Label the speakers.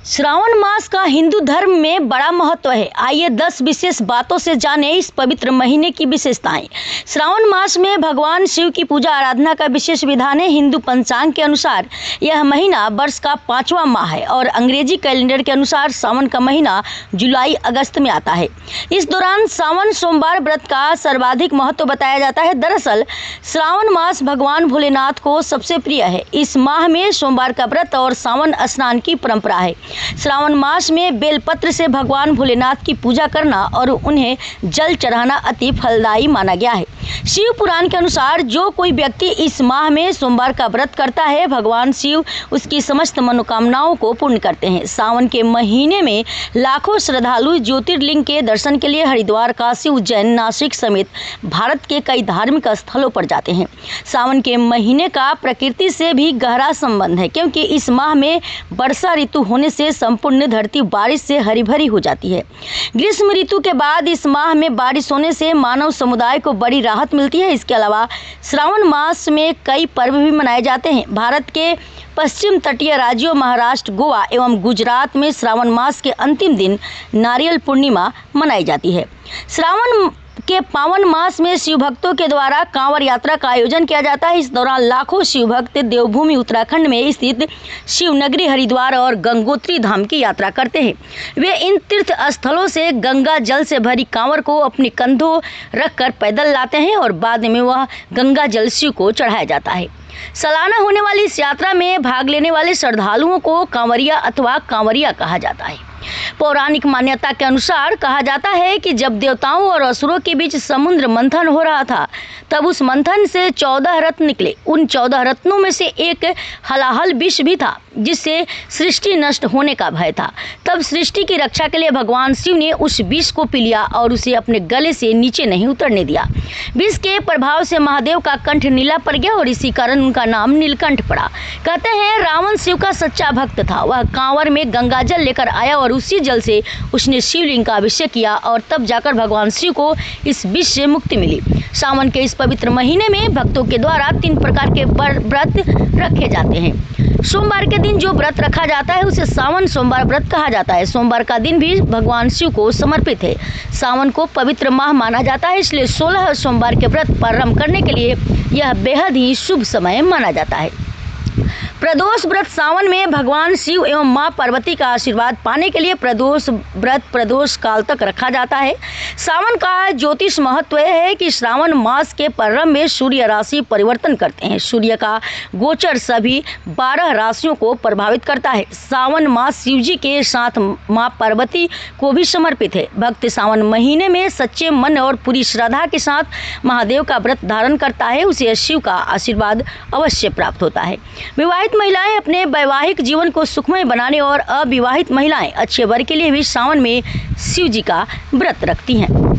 Speaker 1: श्रावण मास का हिंदू धर्म में बड़ा महत्व है। आइए 10 विशेष बातों से जानें इस पवित्र महीने की विशेषताएं। श्रावण मास में भगवान शिव की पूजा आराधना का विशेष विधान है। हिंदू पंचांग के अनुसार यह महीना वर्ष का 5वां माह है और अंग्रेजी कैलेंडर के अनुसार सावन का महीना जुलाई अगस्त में आता है। इस दौरान सावन सोमवार व्रत का सर्वाधिक महत्व बताया जाता है। दरअसल श्रावण मास भगवान भोलेनाथ को सबसे प्रिय है। इस माह में सोमवार का व्रत और सावन स्नान की परंपरा है। श्रावण मास में बेलपत्र से भगवान भोलेनाथ की पूजा करना और उन्हें जल चढ़ाना अति फलदायी माना गया है। शिव पुराण के अनुसार जो कोई व्यक्ति इस माह में सोमवार का व्रत करता है, भगवान शिव उसकी समस्त मनोकामनाओं को पूर्ण करते हैं। सावन के महीने में लाखों श्रद्धालु ज्योतिर्लिंग के दर्शन के लिए हरिद्वार, काशी, उज्जैन, नासिक समेत भारत के कई धार्मिक स्थलों पर जाते हैं। सावन के महीने का प्रकृति से भी गहरा संबंध है, क्योंकि इस माह में वर्षा ऋतु होने से संपूर्ण धरती बारिश से हरी भरी हो जाती है। ग्रीष्म ऋतु के बाद इस माह में बारिश होने से मानव समुदाय को बड़ी राहत मिलती है। इसके अलावा श्रावण मास में कई पर्व भी मनाए जाते हैं। भारत के पश्चिम तटीय राज्यों महाराष्ट्र, गोवा एवं गुजरात में श्रावण मास के अंतिम दिन नारियल पूर्णिमा मनाई जाती है। श्रावण के पावन मास में शिव भक्तों के द्वारा कांवड़ यात्रा का आयोजन किया जाता है। इस दौरान लाखों शिव भक्त देवभूमि उत्तराखंड में स्थित शिव नगरी हरिद्वार और गंगोत्री धाम की यात्रा करते हैं। वे इन तीर्थ स्थलों से गंगा जल से भरी कांवड़ को अपने कंधों रखकर पैदल लाते हैं और बाद में वह गंगा जल शिव को चढ़ाया जाता है। सालाना होने वाली इस यात्रा में भाग लेने वाले श्रद्धालुओं को कांवरिया अथवा कांवरिया कहा जाता है। पौराणिक मान्यता के अनुसार कहा जाता है कि जब देवताओं और असुरों के बीच समुद्र मंथन हो रहा था, तब उस मंथन से 14 रत्न निकले। उन 14 रत्नों में से एक हलाहल विष भी था, जिससे सृष्टि नष्ट होने का भय था। तब सृष्टि की रक्षा के लिए भगवान शिव ने उस विष को पी लिया और उसे अपने गले से नीचे नहीं उतरने दिया। विष के प्रभाव से महादेव का कंठ नीला पड़ गया और इसी कारण उनका नाम नीलकंठ पड़ा। कहते हैं रावण शिव का सच्चा भक्त था। वह कांवर में गंगा जल लेकर आया और उसी जल से उसने शिवलिंग का अभिषेक किया और तब जाकर भगवान शिव को इस विष से मुक्ति मिली। सावन के इस पवित्र महीने में भक्तों के द्वारा 3 प्रकार के व्रत रखे जाते हैं। सोमवार के दिन जो व्रत रखा जाता है उसे सावन सोमवार व्रत कहा जाता है। सोमवार का दिन भी भगवान शिव को समर्पित है। सावन को पवित्र माह माना जाता है, इसलिए 16 सोमवार के व्रत प्रारंभ करने के लिए यह बेहद ही शुभ समय माना जाता है। प्रदोष व्रत सावन में भगवान शिव एवं मां पार्वती का आशीर्वाद पाने के लिए प्रदोष व्रत प्रदोष काल तक रखा जाता है। सावन का ज्योतिष महत्व है कि श्रावण मास के प्रारंभ में सूर्य राशि परिवर्तन करते हैं। सूर्य का गोचर सभी 12 राशियों को प्रभावित करता है। सावन मास शिव जी के साथ मां पार्वती को भी समर्पित है। भक्त सावन महीने में सच्चे मन और पूरी श्रद्धा के साथ महादेव का व्रत धारण करता है, उसे शिव का आशीर्वाद अवश्य प्राप्त होता है। विवाहित महिलाएं अपने वैवाहिक जीवन को सुखमय बनाने और अविवाहित महिलाएं अच्छे वर के लिए भी सावन में शिव जी का व्रत रखती हैं।